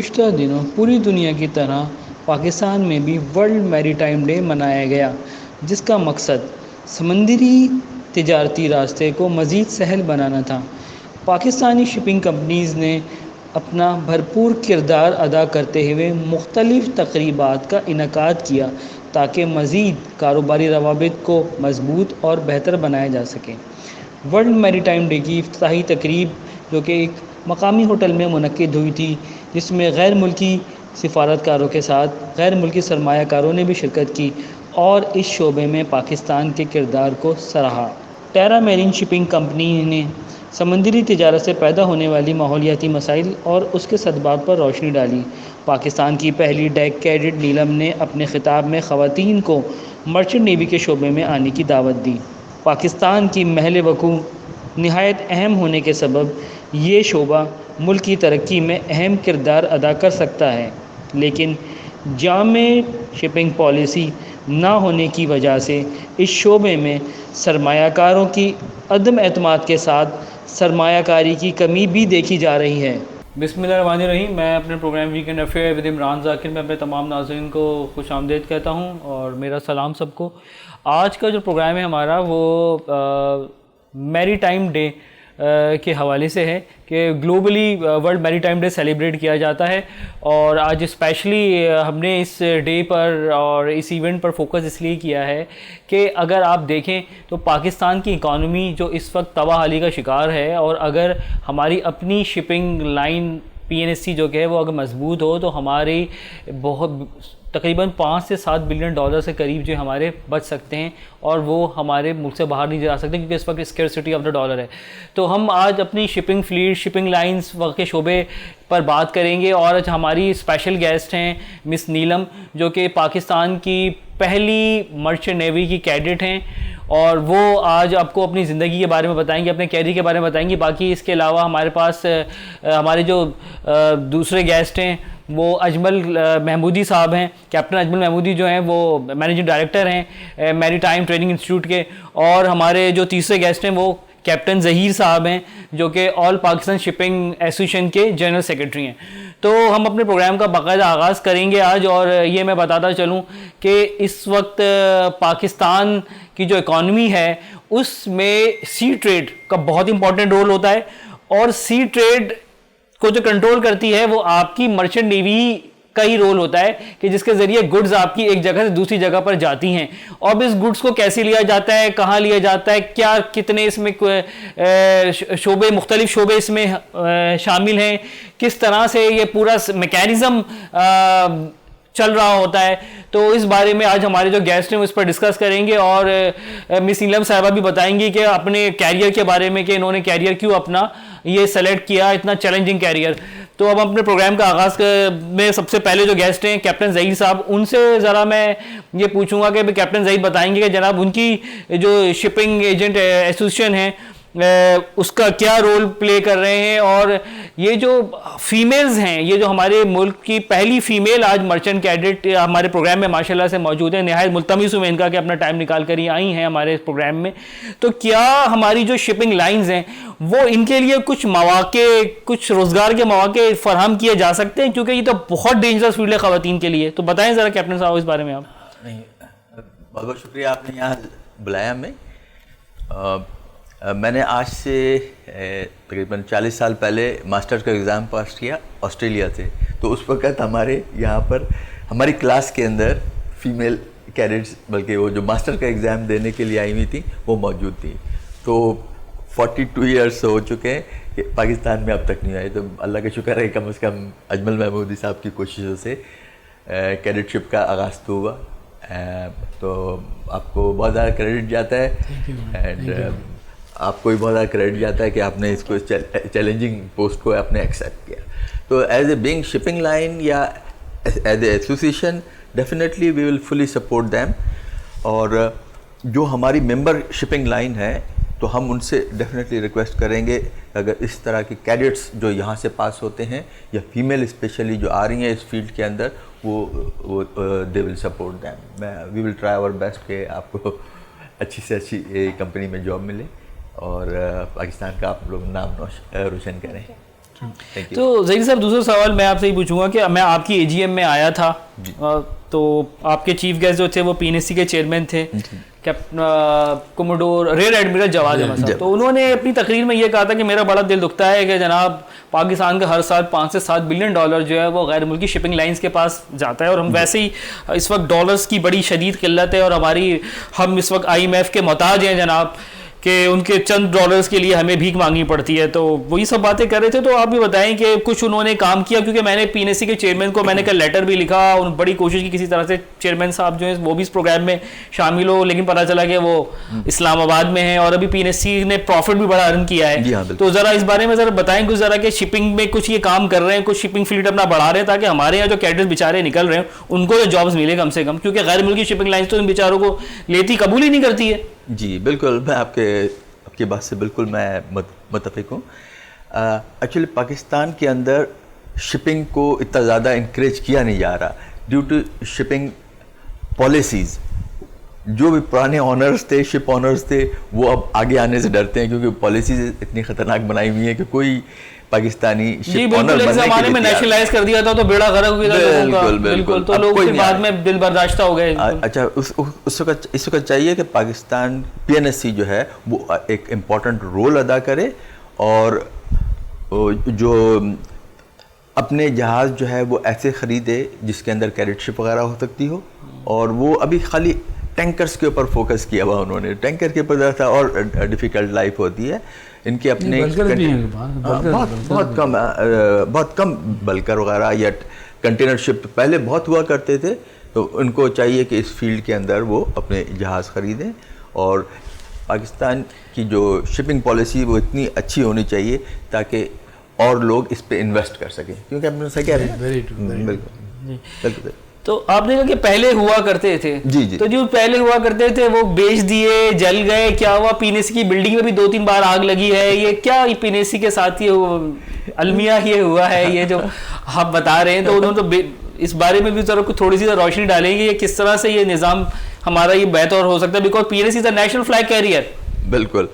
گزشتہ دنوں پوری دنیا کی طرح پاکستان میں بھی ورلڈ میری ٹائم ڈے منایا گیا، جس کا مقصد سمندری تجارتی راستے کو مزید سہل بنانا تھا۔ پاکستانی شپنگ کمپنیز نے اپنا بھرپور کردار ادا کرتے ہوئے مختلف تقریبات کا انعقاد کیا تاکہ مزید کاروباری روابط کو مضبوط اور بہتر بنایا جا سکے۔ ورلڈ میری ٹائم ڈے کی افتتاحی تقریب جو کہ ایک مقامی ہوٹل میں منعقد ہوئی تھی، جس میں غیر ملکی سفارتکاروں کے ساتھ غیر ملکی سرمایہ کاروں نے بھی شرکت کی اور اس شعبے میں پاکستان کے کردار کو سراہا۔ ٹیرا میرین شپنگ کمپنی نے سمندری تجارت سے پیدا ہونے والی ماحولیاتی مسائل اور اس کے سببات پر روشنی ڈالی۔ پاکستان کی پہلی ڈیک کیڈٹ نیلم نے اپنے خطاب میں خواتین کو مرچنٹ نیوی کے شعبے میں آنے کی دعوت دی۔ پاکستان کی محل وقوع نہایت اہم ہونے کے سبب یہ شعبہ ملک کی ترقی میں اہم کردار ادا کر سکتا ہے، لیکن جامع شپنگ پالیسی نہ ہونے کی وجہ سے اس شعبے میں سرمایہ کاروں کی عدم اعتماد کے ساتھ سرمایہ کاری کی کمی بھی دیکھی جا رہی ہے۔ بسم اللہ الرحمن الرحیم۔ میں اپنے programme weekend affair with Imran Zakir میں اپنے تمام ناظرین کو خوش آمدید کہتا ہوں اور میرا سلام سب کو۔ آج کا جو پروگرام ہے ہمارا وہ میری ٹائم ڈے کے حوالے سے ہے کہ گلوبلی ورلڈ میری ٹائم ڈے سیلیبریٹ کیا جاتا ہے، اور آج اسپیشلی ہم نے اس ڈے پر اور اس ایونٹ پر فوکس اس لیے کیا ہے کہ اگر آپ دیکھیں تو پاکستان کی اکانومی جو اس وقت تباہ حالی کا شکار ہے، اور اگر ہماری اپنی شپنگ لائن PNSC جو کہ ہے وہ اگر مضبوط ہو تو ہماری تقریباً 5 سے 7 بلین ڈالر سے قریب جو ہمارے بچ سکتے ہیں، اور وہ ہمارے ملک سے باہر نہیں جا سکتے کیونکہ اس وقت اسکیرسٹی آف دا ڈالر ہے۔ تو ہم آج اپنی شپنگ فلیٹ، شپنگ لائنز کے شعبے پر بات کریں گے، اور آج ہماری اسپیشل گیسٹ ہیں مس نیلم، جو کہ پاکستان کی پہلی مرچنٹ نیوی کی کیڈٹ ہیں، اور وہ آج آپ کو اپنی زندگی کے بارے میں بتائیں گے، اپنے کیریئر کے بارے میں بتائیں گے۔ باقی اس کے علاوہ ہمارے پاس ہمارے جو دوسرے گیسٹ ہیں وہ اجمل محمودی صاحب ہیں۔ کیپٹن اجمل محمودی جو ہیں وہ مینیجنگ ڈائریکٹر ہیں میری ٹائم ٹریننگ انسٹیٹیوٹ کے، اور ہمارے جو تیسرے گیسٹ ہیں وہ کیپٹن ظہیر صاحب ہیں جو کہ آل پاکستان شپنگ ایسوسیشن کے جنرل سیکرٹری ہیں۔ تو ہم اپنے پروگرام کا باقاعدہ آغاز کریں گے آج، اور یہ میں بتاتا چلوں کہ اس وقت پاکستان کی جو اکانومی ہے اس میں سی ٹریڈ کا بہت امپورٹنٹ رول ہوتا ہے، اور سی ٹریڈ کو جو کنٹرول کرتی ہے وہ آپ کی مرچنٹ نیوی کا ہی رول ہوتا ہے کہ جس کے ذریعے گڈز آپ کی ایک جگہ سے دوسری جگہ پر جاتی ہیں، اور اس گڈز کو کیسے لیا جاتا ہے، کہاں لیا جاتا ہے، کیا کتنے اس میں شعبے، مختلف شعبے اس میں شامل ہیں، کس طرح سے یہ پورا میکینزم چل رہا ہوتا ہے۔ تو اس بارے میں آج ہمارے جو گیسٹ ہیں وہ اس پر ڈسکس کریں گے، اور مس نیلم صاحبہ بھی بتائیں گی کہ اپنے کیریئر کے بارے میں کہ انہوں نے کیریئر کیوں اپنا یہ سلیکٹ کیا، اتنا چیلنجنگ کیریئر۔ تو اب اپنے پروگرام کا آغاز میں سب سے پہلے جو گیسٹ ہیں کیپٹن ظہیر صاحب، ان سے ذرا میں یہ پوچھوں گا کہ کیپٹن ظہیر بتائیں گے کہ جناب ان کی جو شپنگ ایجنٹ ایسوسیشن ہے اس کا کیا رول پلے کر رہے ہیں، اور یہ جو فیمیلز ہیں، یہ جو ہمارے ملک کی پہلی فیمیل آج مرچنٹ کیڈٹ ہمارے پروگرام میں ماشاءاللہ سے موجود ہیں، نہایت ملتمس ہوں میں ان کا کہ اپنا ٹائم نکال کر ہی آئی ہیں ہمارے اس پروگرام میں۔ تو کیا ہماری جو شپنگ لائنز ہیں وہ ان کے لیے کچھ مواقع، کچھ روزگار کے مواقع فراہم کیے جا سکتے ہیں، کیونکہ یہ تو بہت ڈینجرس فیلڈ ہے خواتین کے لیے؟ تو بتائیں ذرا کیپٹن صاحب اس بارے میں آپ۔ نہیں، بہت بہت شکریہ آپ نے یہاں بلایا ہمیں۔ میں نے آج سے تقریباً 40 سال پہلے ماسٹرز کا ایگزام پاس کیا آسٹریلیا سے، تو اس وقت ہمارے یہاں پر ہماری کلاس کے اندر فیمیل کیڈٹس، بلکہ وہ جو ماسٹر کا ایگزام دینے کے لیے آئی ہوئی تھیں وہ موجود تھیں۔ تو 42 ایئرس ہو چکے ہیں کہ پاکستان میں اب تک نہیں آئے، تو اللہ کا شکر ہے کم از کم اجمل محمودی صاحب کی کوششوں سے کیڈٹ شپ کا آغاز تو ہوا۔ تو آپ کو بہت زیادہ کریڈٹ جاتا ہے، اینڈ آپ کو بھی بہت زیادہ کریڈٹ جاتا ہے کہ آپ نے اس کو چیلنجنگ پوسٹ کو آپ نے ایکسیپٹ کیا۔ تو as a being shipping line یا as a association definitely we will fully support them, اور جو ہماری ممبر شپنگ لائن ہے تو ہم ان سے ڈیفینیٹلی ریکویسٹ کریں گے اگر اس طرح کی کیڈٹس جو یہاں سے پاس ہوتے ہیں یا فیمیل اسپیشلی جو آ رہی ہیں اس فیلڈ کے اندر، وہ they will support them. We will try our best کہ آپ کو اچھی سے اچھی کمپنی میں جاب ملے اور پاکستان کا آپ لوگ نام روشن کریں۔ تو ظہیر صاحب دوسرا سوال میں آپ سے ہی پوچھوں گا کہ میں آپ کی AGM میں آیا تھا تو آپ کے چیف گیسٹ جو تھے وہ PNSC کے چیئرمین تھے کیپٹن کوموڈور ریئر ایڈمرل جواد احمد صاحب. تو انہوں نے اپنی تقریر میں یہ کہا تھا کہ میرا بڑا دل دکھتا ہے کہ جناب پاکستان کا ہر سال $5 سے $7 بلین جو ہے وہ غیر ملکی شپنگ لائنز کے پاس جاتا ہے, اور ہم ویسے ہی اس وقت ڈالرز کی بڑی شدید قلت ہے, اور ہم اس وقت IMF کے محتاج ہیں جناب کہ ان کے چند ڈالرز کے لیے ہمیں بھیک مانگنی پڑتی ہے. تو وہی سب باتیں کر رہے تھے. تو آپ بھی بتائیں کہ کچھ انہوں نے کام کیا, کیونکہ میں نے PNSC کے چیئرمین کو میں نے کل لیٹر بھی لکھا, اور بڑی کوشش کی کسی طرح سے چیئرمین صاحب جو ہیں وہ بھی اس پروگرام میں شامل ہو, لیکن پتہ چلا کہ وہ اسلام آباد میں ہیں, اور ابھی PNSC نے پروفٹ بھی بڑا ارن کیا ہے. تو ذرا اس بارے میں ذرا بتائیں کچھ ذرا کہ شپنگ میں کچھ یہ کام کر رہے ہیں, کچھ شپنگ فلیٹ اپنا بڑھا رہے ہیں تاکہ ہمارے یہاں جو کیڈرز بیچارے نکل رہے ہیں ان کو جو جابز ملے کم سے کم, کیونکہ غیر ملکی شپنگ لائنز تو ان بیچاروں کو لیتی قبول ہی نہیں کرتی ہے. جی بالکل, میں آپ کی بات سے بالکل میں متفق ہوں. ایکچولی پاکستان کے اندر شپنگ کو اتنا زیادہ انکریج کیا نہیں جا رہا ڈیو ٹو شپنگ پالیسیز. جو بھی پرانے آنرز تھے, شپ آنرز تھے, وہ اب آگے آنے سے ڈرتے ہیں کیونکہ پالیسیز اتنی خطرناک بنائی ہوئی ہیں کہ کوئی پاکستانی شپ آنر بننے کے زمانے میں نیشنلائز کر دیا تھا تو بیڑا غرق ہو گیا تھا. بالکل, تو لوگ پھر بعد میں دل برداشتہ ہو گئے. اچھا, اس وقت چاہیے کہ پاکستان PNSC جو ہے وہ ایک امپورٹنٹ رول ادا کرے, اور جو اپنے جہاز جو ہے وہ ایسے خریدے جس کے اندر کیڈٹ شپ وغیرہ ہو سکتی ہو, اور وہ ابھی خالی ٹینکرز کے اوپر فوکس کیا ہوا انہوں نے. ٹینکر کے اوپر تھا اور ڈیفیکلٹ لائف ہوتی ہے ان کے اپنے بہت کم بلکر وغیرہ یا کنٹینر شپ پہلے بہت ہوا کرتے تھے. تو ان کو چاہیے کہ اس فیلڈ کے اندر وہ اپنے جہاز خریدیں, اور پاکستان کی جو شپنگ پالیسی وہ اتنی اچھی ہونی چاہیے تاکہ اور لوگ اس پہ انویسٹ کر سکیں, کیونکہ ہم نے کہہ رہے ہیں بالکل. تو آپ نے کہا کہ پہلے ہوا کرتے تھے, جی تو جو پہلے ہوا کرتے تھے وہ بیچ دیے, جل گئے, کیا ہوا؟ PNSC کی بلڈنگ میں بھی 2-3 بار آگ لگی ہے. یہ کیا PNSC کے ساتھ یہ المیہ یہ ہوا ہے یہ جو آپ بتا رہے ہیں؟ تو انہوں نے اس بارے میں بھی ذرا تھوڑی سی روشنی ڈالیں گے, یہ کس طرح سے یہ نظام ہمارا یہ بہتر ہو سکتا ہے, because PNSC is a national flag carrier. بالکل,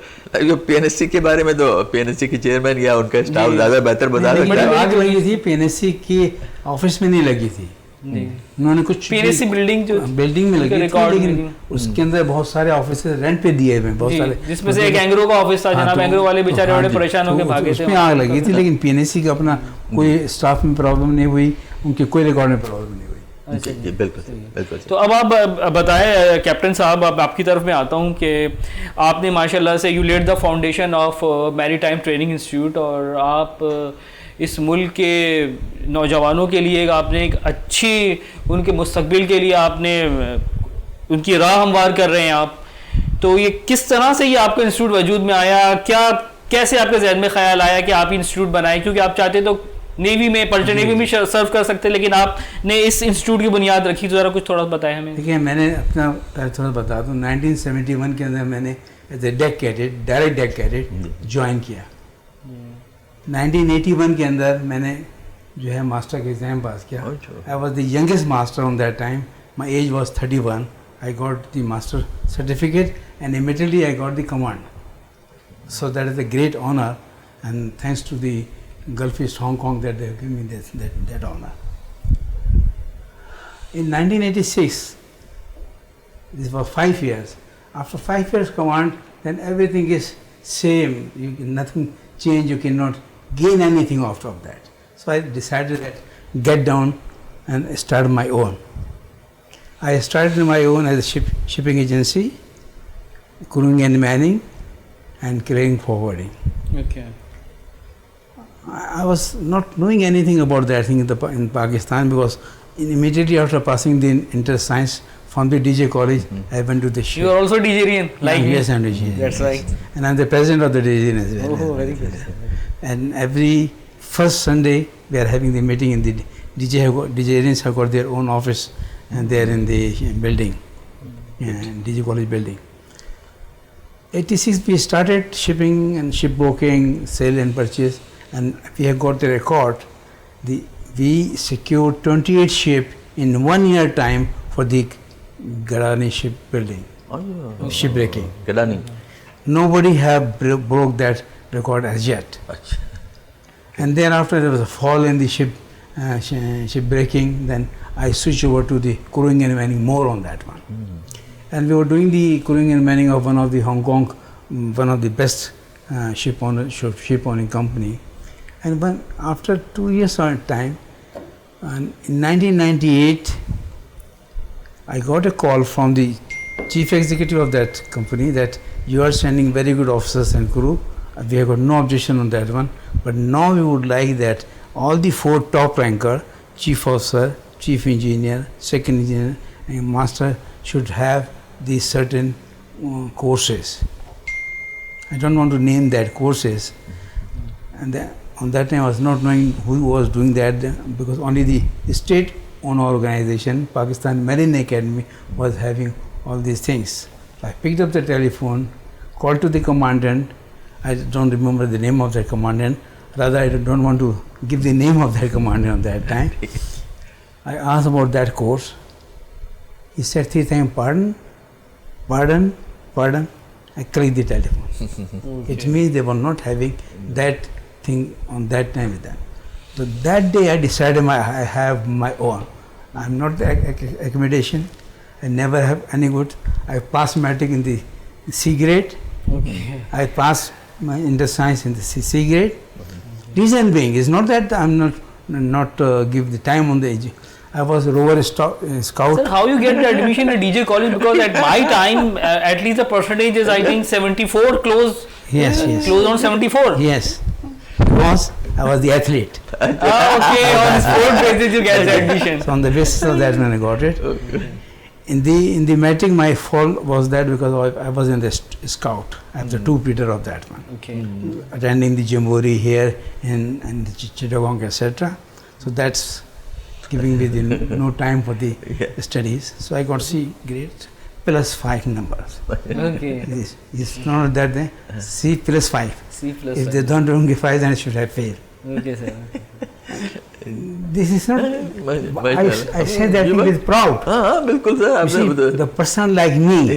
جو PNSC کے بارے میں تو PNSC کے چیئرمین یا ان کا اسٹاف زیادہ بہتر بتا سکتا ہے. آگ لگی تھی PNSC کی آفس میں نہیں لگی تھی, انہوں نے کچھ PNSC بلڈنگ میں لگی تھی, لیکن اس کے اندر بہت سارے آفیسز رینٹ پہ دیے ہوئے, بہت سارے, جس میں سے ایک اینگرو کا آفس تھا جناب. اینگرو والے بیچارے بڑے پریشان ہو کے بھاگے تھے. اس میں آگ لگی تھی, لیکن PNSC کا اپنا کوئی اسٹاف میں پرابلم نہیں ہوئی, ان کے کوئی ریکارڈ میں پرابلم نہیں ہوئی. جی بالکل. تو اب آپ بتائیں کیپٹن صاحب, اب آپ کی طرف میں آتا ہوں کہ آپ نے ماشاء اللہ سے you lead the foundation of میری ٹائم ٹریننگ انسٹیٹیوٹ, اور آپ اس ملک کے نوجوانوں کے لیے آپ نے ایک اچھی ان کے مستقبل کے لیے آپ نے ان کی راہ ہموار کر رہے ہیں آپ. تو یہ کس طرح سے یہ آپ کا انسٹیٹیوٹ وجود میں آیا, کیسے آپ کے ذہن میں خیال آیا کہ آپ انسٹیٹیوٹ بنائیں؟ کیونکہ آپ چاہتے تو نیوی میں, پلٹن نیوی میں سرو کر سکتے, لیکن آپ نے اس انسٹیٹیوٹ کی بنیاد رکھی. تو ذرا کچھ تھوڑا بتائیں ہمیں. دیکھیے, میں نے اپنا تھوڑا بتا دوں, 1971 کے اندر میں نے as a deck cadet, direct deck cadet join کیا. 1981 کے اندر میں نے جو ہے ماسٹر کا ایگزام پاس کیا. I was the youngest master on that time, my age was 31. I got the master certificate and immediately I got the command. So that is a great honour, and thanks to the Gulf East Hong Kong that they have given me that honor. In 1986, this was 5 years. After 5 years command, then everything is same. Nothing change. You cannot gain anything out of that. So I decided that get down and start my own. I started my own as a shipping agency, crewing and manning, and carrying forwarding. Okay. I was not knowing anything about that thing in Pakistan, because immediately after passing the inter-science from the DJ college, I went to the ship. You are also DJian, like me? Yes, I'm DJian. That's right. And I'm the president of the DJian as well. Oh, very good. And every first Sunday, we are having the meeting in the DJians have got their own office, and they are in the building, DJ college building. 86, we started shipping and shipbroking, sale and purchase. And we have got the record. We secured 28 ships in 1 year time for the Gadani shipbuilding, shipbreaking. Gadani. Nobody have broke that record as yet. And thereafter there was a fall in the ship breaking. Then I switched over to the crewing and manning more on that one. And we were doing the crewing and manning of one of the Hong Kong, one of the best ship owning company. And when after 2 years of time, and in 1998, I got a call from the chief executive of that company that you are sending very good officers and crew. We have got no objection on that one, but now we would like that all the 4 top ranker, chief officer, chief engineer, second engineer, and master should have these certain courses. I don't want to name that courses. And on that time I was not knowing who was doing that, because only the state-owned organization, Pakistan Marine Academy, was having all these things. I picked up the telephone, called to the commandant. I don't remember the name of that commandant. Rather, I don't want to give the name of that commandant at that time. I asked about that course. He said 3 times, pardon. I clicked the telephone. It means they were not having that thing on that time with them. So that day I decided I have my own. I'm not the accommodation. I never have any good. I passed matric in the C grade. I passed my inter science in the C grade. Reason being is not that I'm not give the time on the age. I was a rover scout. Sir, how you get the admission at DJ college? Because at my time, at least the percentage is, I think, 74 close. Yes. Close on 74. Yes. Because I was the athlete. Okay, on sport basis you get the admission. So on the basis of that when I got it. In the matric, my fault was that because I was in the scout. I was the troop leader of that one. Okay. Attending the jamboree here and the Chittagong, etc. So that's giving me no time for the studies. So I got C grade +5 numbers. Okay. It's not that they C +5. C plus. If they don't give 5, then I should have failed. Okay, sir. This is not. I say that with proud. بالکل سر. You see, the person like me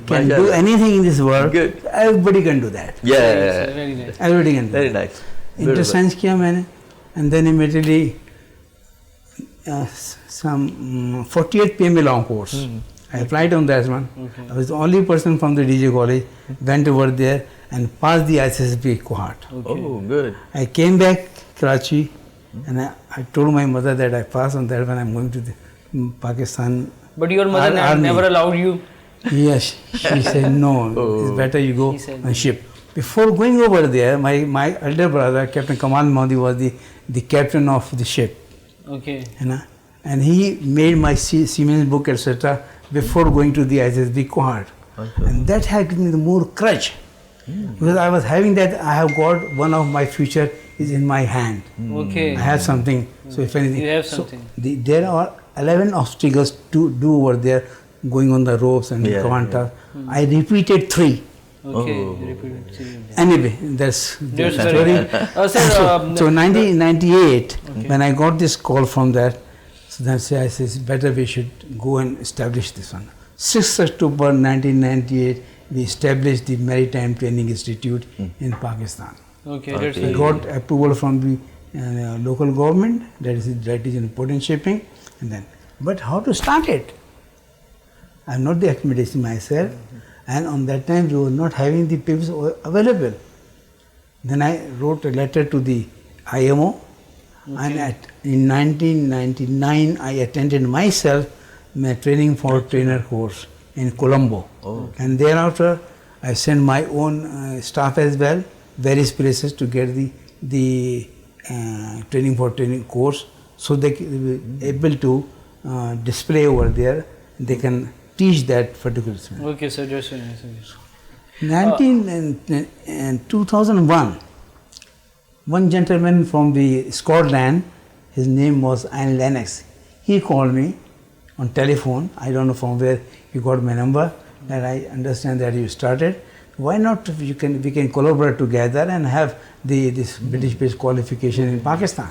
can do anything in this world. Good. Everybody can do that. Yeah. Very nice. Everybody can do Very that. nice. Inter science kiya maine, and then immediately some 48 PMA long course. I applied on that one. I was the only person from the DJ college, went over there and passed the ISSB cohort. Oh, good. I came back Karachi and I told my mother that I passed on that when I'm going to the Pakistan. But your mother never allowed you? Yes, she said no, it's better you go on ship. Before going over there, my elder brother, Captain Kamal Mahdi, was the captain of the ship. Okay. And he made my Siemens book, etc. before going to the ISSB cohort. Okay. And that had given me the more courage. Because I was having that, I have got one of my future is in my hand. Okay. I have something. So if anything, You have something. So there are 11 obstacles to do over there, going on the ropes and command task. I repeated 3. Okay. Anyway, that's the That's story. sir, So 1998, when I got this call from that, so then I said, it's better we should go and establish this one. 6th October 1998, we established the Maritime Training Institute in Pakistan. Okay, that's I very got approval from the local government, that is in port and shipping, and then. But how to start it? I'm not the accommodation myself, and on that time we were not having the papers available. Then I wrote a letter to the IMO, and in 1999 I attended myself my training for trainer course in Colombo. And thereafter I sent my own staff as well, various places to get the training for training course, so they will be able to display over there. They can teach that particular thing. Okay, sir, just very nice. 2001, one gentleman from the Scotland, his name was Ian Lennox. He called me on telephone. I don't know from where he got my number. That I understand that you started. Why not? We can collaborate together and have this British-based qualification in Pakistan.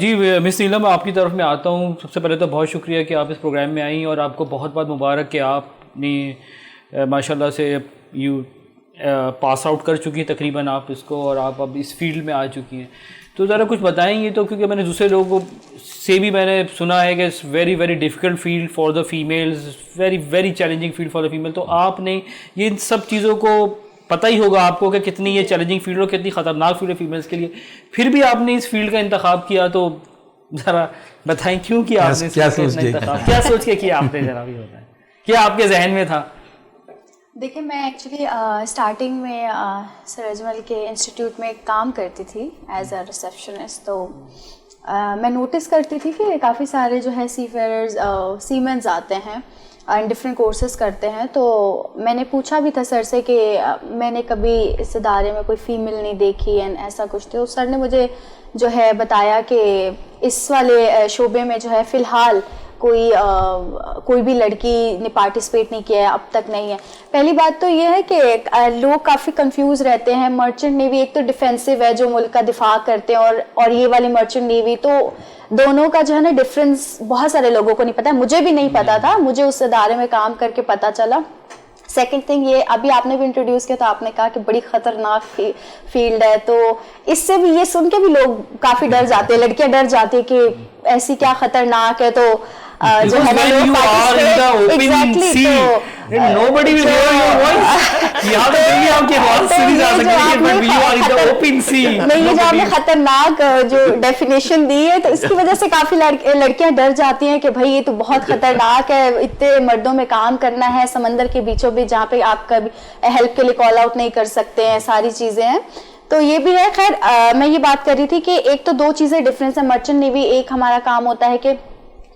جی مس نیلم آپ کی طرف میں آتا ہوں. سب سے پہلے تو بہت شکریہ کہ آپ اس پروگرام میں آئیں, اور آپ کو بہت بہت مبارک کہ آپ نے ماشاء اللہ سے پاس آؤٹ کر چکی ہیں تقریباً آپ اس کو, اور آپ اب اس فیلڈ میں آ چکی ہیں. تو ذرا کچھ بتائیں گے تو, کیونکہ میں نے دوسرے لوگوں سے بھی میں نے سنا ہے کہ it's very very difficult field for the females, very very challenging field for the female. تو آپ نے یہ ان سب چیزوں کو پتہ ہی ہوگا آپ کو کہ کتنی یہ چیلنجنگ فیلڈ اور کتنی خطرناک فیلڈ ہے فیمیلز کے لیے, پھر بھی آپ نے اس فیلڈ کا انتخاب کیا. تو ذرا بتائیں کیوں کیا آپ نے کیا سوچ کے کیا آپ نے, ذرا بھی بتائیں کیا آپ کے ذہن میں تھا. دیکھیں میں ایکچولی اسٹارٹنگ میں سر اجمل کے انسٹیٹیوٹ میں کام کرتی تھی ایز اے ریسیپشنسٹ. تو میں نوٹس کرتی تھی کہ کافی سارے جو ہے سی فیئرز سیمنز آتے ہیں اینڈ ڈفرینٹ کورسز کرتے ہیں. تو میں نے پوچھا بھی تھا سر سے کہ میں نے کبھی اس ادارے میں کوئی فیمیل نہیں دیکھی اینڈ ایسا کچھ. تو سر نے مجھے جو ہے بتایا کہ اس والے شعبے میں جو ہے فی الحال کوئی بھی لڑکی نے پارٹیسپیٹ نہیں کیا ہے, اب تک نہیں ہے. پہلی بات تو یہ ہے کہ لوگ کافی کنفیوز رہتے ہیں. مرچنٹ نیوی ایک تو ڈیفینسو ہے جو ملک کا دفاع کرتے ہیں, اور یہ والی مرچنٹ نیوی, تو دونوں کا جو ہے نا ڈفرینس بہت سارے لوگوں کو نہیں پتا, مجھے بھی نہیں پتا تھا, مجھے اس ادارے میں کام کر کے پتا چلا. سیکنڈ تھنگ یہ ابھی آپ نے بھی انٹروڈیوس کیا تو آپ نے کہا کہ بڑی خطرناک فیلڈ ہے. تو اس سے بھی یہ سن کے بھی لوگ کافی ڈر جاتے ہیں, لڑکیاں ڈر جاتی ہیں کہ ایسی کیا خطرناک ہے. تو جو ہے جو آپ نے خطرناک جو ڈیفینیشن دی ہے, تو اس کی وجہ سے کافی لڑکیاں ڈر جاتی ہیں کہ بھائی یہ تو بہت خطرناک ہے, اتنے مردوں میں کام کرنا ہے سمندر کے بیچوں بیچ جہاں پہ آپ کبھی ہیلپ کے لیے کال آؤٹ نہیں کر سکتے ہیں, ساری چیزیں ہیں. تو یہ بھی ہے. خیر میں یہ بات کر رہی تھی کہ ایک تو دو چیزیں ڈفرینس ہے. مرچنٹ نیوی ایک ہمارا کام ہوتا ہے کہ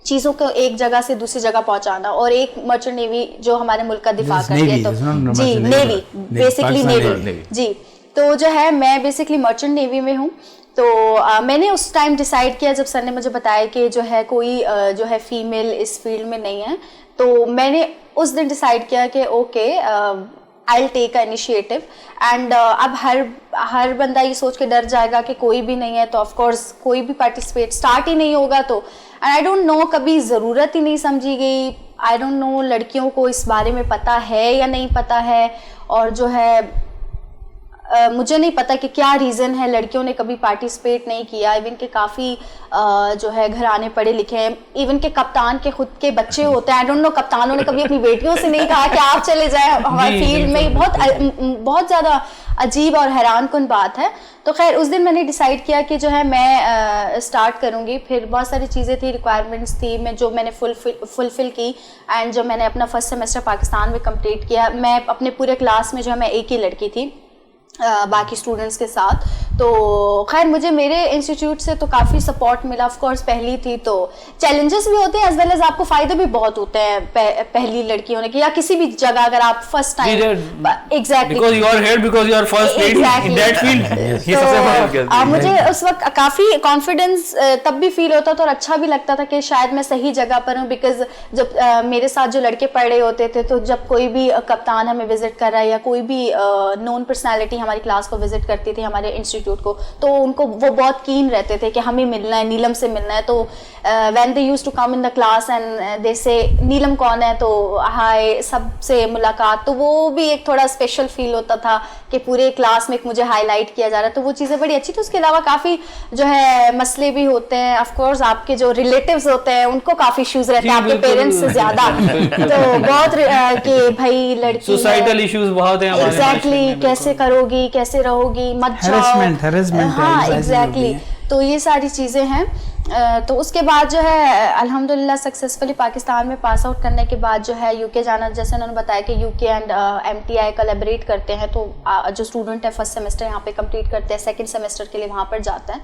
چیزوں کو ایک جگہ سے دوسری جگہ پہنچانا, اور ایک مرچنٹ نیوی جو ہمارے ملک کا دفاع کرتی ہے. تو جی نیوی بیسکلی نیوی جی. تو جو ہے میں بیسکلی مرچنٹ نیوی میں ہوں. تو میں نے اس ٹائم ڈیسائیڈ کیا جب سر نے مجھے بتایا کہ جو ہے کوئی جو ہے فیمیل اس فیلڈ میں نہیں ہے, تو میں نے اس دن ڈیسائیڈ کیا کہ okay I'll take an initiative. And اب ہر بندہ یہ سوچ کے ڈر جائے گا کہ کوئی بھی نہیں ہے, تو آف کورس کوئی بھی پارٹیسپیٹ اسٹارٹ ہی نہیں ہوگا. تو آئی ڈونٹ نو کبھی ضرورت ہی نہیں سمجھی گئی. آئی ڈونٹ نو لڑکیوں کو اس بارے میں پتہ ہے یا نہیں پتہ ہے, اور جو ہے مجھے نہیں پتا کہ کیا ریزن ہے لڑکیوں نے کبھی پارٹیسپیٹ نہیں کیا. ایون کہ کافی جو ہے گھرانے پڑھے لکھے ہیں, ایون کہ کپتان کے خود کے بچے ہوتے ہیں. آئی ڈونٹ نو کپتانوں نے کبھی اپنی بیٹیوں سے نہیں کہا کہ آپ چلے جائیں ہمارے فیلڈ میں. بہت زیادہ عجیب اور حیران کن بات ہے. تو خیر اس دن میں نے ڈیسائیڈ کیا کہ جو ہے میں اسٹارٹ کروں گی. پھر بہت ساری چیزیں تھی, ریکوائرمنٹس تھی جو میں نے فلفل کی. اینڈ جب میں نے اپنا فرسٹ سیمسٹر پاکستان میں کمپلیٹ کیا, میں اپنے پورے کلاس میں جو ہے میں ایک ہی لڑکی تھی باقی اسٹوڈنٹس کے ساتھ. تو خیر مجھے میرے انسٹیٹیوٹ سے تو کافی سپورٹ ملا. آف کورس پہلی تھی تو چیلنجز بھی ہوتے ہیں ایز ویل ایز آپ کو فائدے بھی بہت ہوتے ہیں پہلی لڑکی ہونے کے, یا کسی بھی جگہ اگر آپ فرسٹ ٹائم مجھے اس وقت کافی کانفیڈینس تب بھی فیل ہوتا تھا اور اچھا بھی لگتا تھا کہ شاید میں صحیح جگہ پر ہوں. بیکاز جب میرے ساتھ جو لڑکے پڑھ رہے ہوتے تھے, تو جب کوئی بھی کپتان ہمیں وزٹ کر رہا ہے یا کوئی بھی نون پرسنالٹی ہماری کلاس کو وزٹ کرتی تھی ہمارے انسٹیٹیوٹ کو, تو ان کو وہ بہت کین رہتے تھے کہ ہمیں ملنا ہے, نیلم سے ملنا ہے. تو when they use to come in the class and they say Neelam کون ہے, تو ہائے سب سے ملاقات, تو وہ بھی ایک تھوڑا اسپیشل فیل ہوتا تھا کہ پورے کلاس میں مجھے ہائی لائٹ کیا جا رہا ہے. تو وہ چیزیں بڑی اچھی تھی. اس کے علاوہ کافی جو ہے مسئلے بھی ہوتے ہیں. آف کورس آپ کے جو ریلیٹیوز ہوتے ہیں ان کو کافی ایشوز رہتے ہیں آپ کے پیرنٹس سے زیادہ. تو بہت کہ بھائی لڑکی سوسائٹل ایشوز بہت ہیں. ایگزیکٹلی کیسے کرو گی, کیسے رہو گی, مت جاؤ. ہاں ایگزیکٹلی. تو یہ ساری چیزیں ہیں. تو اس کے بعد جو ہے الحمدللہ سکسیزفلی پاکستان میں پاس آؤٹ کرنے کے بعد جو ہے یو کے جانا, جیسے انہوں نے بتایا کہ U K and M T I collaborate کرتے ہیں. تو جو اسٹوڈنٹ ہے فرسٹ سیمسٹر یہاں پہ کمپلیٹ کرتے ہیں, سیکنڈ سیمسٹر کے لیے وہاں پر جاتے ہیں.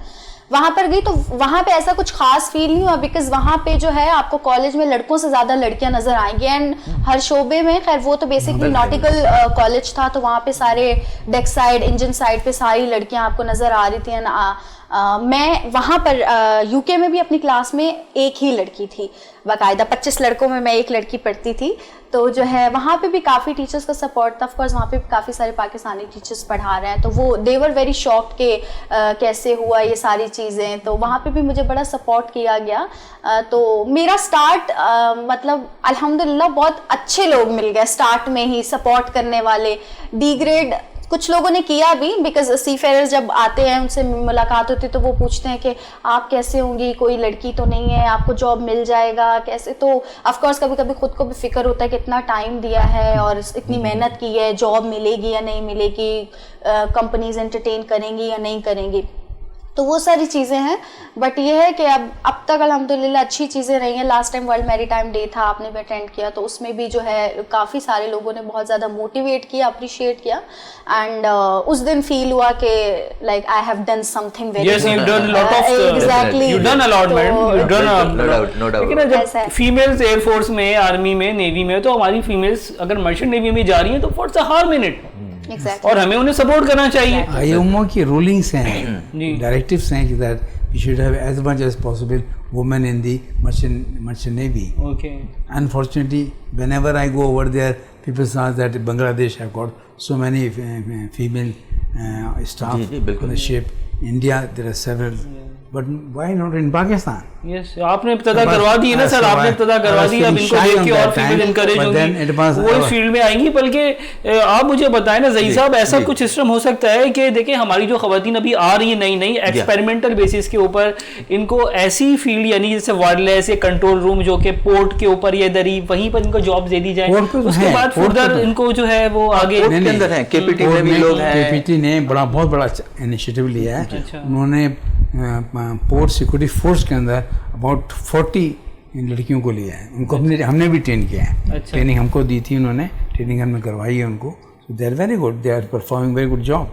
وہاں پر گئی تو وہاں پہ ایسا کچھ خاص فیل نہیں ہوا, بیکاز وہاں پہ جو ہے آپ کو کالج میں لڑکوں سے زیادہ لڑکیاں نظر آئیں گی. اینڈ ہر شعبے میں, خیر وہ تو بیسکلی ناٹیکل کالج تھا, تو وہاں پہ سارے ڈیک سائڈ انجن سائڈ پہ ساری لڑکیاں آپ کو نظر آ رہی تھیں. میں وہاں پر یو کے UK میں بھی اپنی کلاس میں ایک ہی لڑکی تھی باقاعدہ, 25 لڑکوں میں ایک لڑکی پڑھتی تھی. تو جو ہے وہاں پہ بھی کافی ٹیچرس کا سپورٹ تھا. آف کورس وہاں پہ کافی سارے پاکستانی ٹیچرس پڑھا رہے ہیں, تو وہ دے ور ویری شاکڈ کہ کیسے ہوا یہ ساری چیزیں. تو وہاں پہ بھی مجھے بڑا سپورٹ کیا گیا. تو میرا سٹارٹ مطلب الحمدللہ بہت اچھے لوگ مل گئے سٹارٹ میں ہی سپورٹ کرنے والے. ڈی گریڈ کچھ لوگوں نے کیا بھی, بیکاز سی فیئرز جب آتے ہیں ان سے ملاقات ہوتی ہے تو وہ پوچھتے ہیں کہ آپ کیسے ہوں گی, کوئی لڑکی تو نہیں ہے, آپ کو جاب مل جائے گا کیسے. تو آف کورس کبھی کبھی خود کو بھی فکر ہوتا ہے کہ اتنا ٹائم دیا ہے اور اتنی محنت کی ہے, جاب ملے گی یا نہیں ملے گی, کمپنیز انٹرٹین کریں گی یا نہیں کریں گی. تو وہ ساری چیزیں ہیں. بٹ یہ ہے کہ اب تک الحمدللہ اچھی چیزیں رہی ہیں. لاسٹ ٹائم ورلڈ میری ٹائم ڈے تھا, آپ نے بھی اٹینڈ کیا, تو اس میں بھی جو ہے کافی سارے لوگوں نے بہت زیادہ موٹیویٹ کیا, اپریشیٹ کیا. اینڈ اس دن فیل ہوا کہ like I have done some thing very Yes, you've done a lot of exactly. You've done a lot, madam. You've done No doubt, no doubt. لیکن جب فیمیلز ایئر فورس میں, army میں, navy میں, تو ہماری females اگر merchant navy میں جا رہی ہیں تو what's a harm in it, اور ہمیں انہیں سپورٹ کرنا چاہیے. IMO کی رولنگس ہیں, ڈائریکٹیوس ہیں کہ that you should have as much as possible women in the merchant navy. Okay. Unfortunately, whenever I go over there, people say that Bangladesh have got so many female staff on the ship. India, there are several. But why not in Pakistan? Yes, آپ نے ابتدا کروا دی ہے نا سر, آپ نے ابتدا کروا دی, اب ان کو دیکھ کے اور فیمل انکریج ہوں گی, وہ اس فیلڈ میں آئیں گی. بلکہ آپ مجھے بتائیں نا ظہیر صاحب, ایسا کچھ سسٹم ہو سکتا ہے کہ دیکھیں ہماری جو خواتین ابھی آ رہی ہیں نئی نئی ایکسپیریمنٹل بیسس کے اوپر, ان کو ایسی فیلڈ یعنی جیسے وائرلیس یا کنٹرول روم جو کہ پورٹ کے اوپر یا ادھر ہی وہیں پر ان کو جابس دے دی جائیں, اس کے بعد فردر ان کو جو ہے وہ آگے کے اندر ہیں. KPT میں بھی لوگ ہیں, KPT نے بہت بڑا انیشیٹو لیا ہے. انہوں نے پورٹ سیکورٹی فورس کے اندر اباؤٹ 40 لڑکیوں کو لیا ہے. ان کو ہم نے بھی ٹرین کیا ہے, ٹریننگ ہم کو دی تھی انہوں نے, ٹریننگ ہم نے کروائی ہے ان کو. They are very good, they are performing very good job.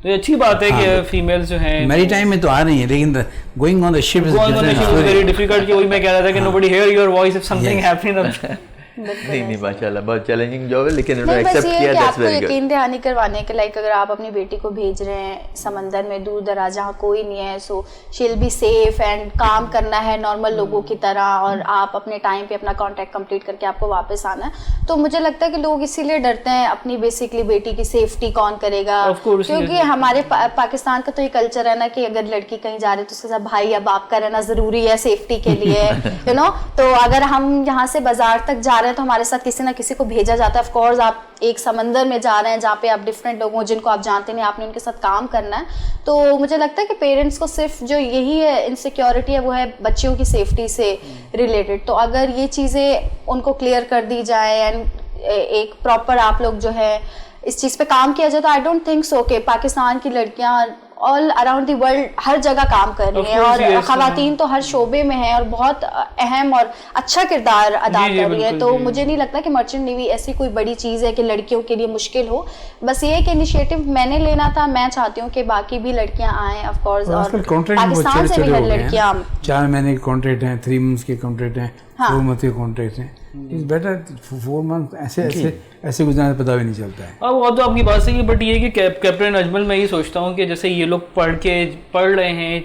تو اچھی بات ہے کہ فیمیل جو ہیں میری ٹائم میں تو آ رہی ہیں, لیکن going on the ship is very difficult. وہی میں کہہ رہا تھا کہ nobody hear your voice if something happening. نہیں ماشاء اللہ بہت چیلنجنگ جاب ہے, لیکن انہوں نے بس ایکسیپٹ یہ کیا. کہ آپ دیٹس کو ویری گڈ. یقین دہانی کروانے کے لائک اگر آپ اپنی بیٹی کو بھیج رہے ہیں سمندر میں دور دراز جہاں کوئی نہیں ہے, سو شی ول بی سیف اینڈ کام کرنا ہے نارمل لوگوں کی طرح, اور آپ اپنے ٹائم پہ اپنا کانٹریکٹ کمپلیٹ کر کے آپ کو واپس آنا ہے. تو مجھے لگتا ہے کہ لوگ اسی لیے ڈرتے ہیں اپنی بیسکلی بیٹی کی سیفٹی کون کرے گا, کیونکہ ہمارے پاکستان کا تو یہ کلچر ہے نا کہ اگر لڑکی کہیں جا رہی ہے تو اس کے ساتھ بھائی یا باپ کا رہنا ضروری ہے سیفٹی کے لیے, یو نو. تو اگر ہم یہاں سے بازار تک جا رہے ہیں تو ہمارے ساتھ کسی نہ کسی کو بھیجا جاتا ہے. آف کورس آپ ایک سمندر میں جا رہے ہیں جہاں پہ آپ ڈفرینٹ لوگوں جن کو آپ جانتے نہیں, آپ نے ان کے ساتھ کام کرنا ہے. تو مجھے لگتا ہے کہ پیرنٹس کو صرف جو یہی ہے انسیکیورٹی ہے وہ ہے بچیوں کی سیفٹی سے ریلیٹڈ. تو اگر یہ چیزیں ان کو کلیئر کر دی جائیں اینڈ ایک پراپر آپ لوگ جو ہے اس چیز پہ کام کیا جائے, تو آئی ڈونٹ تھنک سو کہ پاکستان کی لڑکیاں آل اراؤنڈ دی ورلڈ ہر جگہ کام کر رہی ہیں, اور خواتین تو ہر شعبے میں ہیں اور بہت اہم اور اچھا کردار ادا کر رہی ہیں. تو مجھے نہیں لگتا کہ مرچنٹ نیوی ایسی کوئی بڑی چیز ہے کہ لڑکیوں کے لیے مشکل ہو. بس یہ کہ انیشیٹو میں نے لینا تھا, میں چاہتی ہوں کہ باقی بھی لڑکیاں آئیں آف کورس, اور پاکستان سے بھی ہر لڑکیاں. 4 مہینے کے کانٹریکٹ ہیں, 3 months کے کانٹریکٹ ہیں, 4 months کے کانٹریکٹ ہیں. It's better 4 months ایسے گزارنے پتہ بھی نہیں چلتا ہے. اب وہ تو آپ کی بات صحیح ہے, بٹ یہ کہ کیپٹن اجمل میں یہ سوچتا ہوں کہ جیسے یہ لوگ پڑھ رہے ہیں,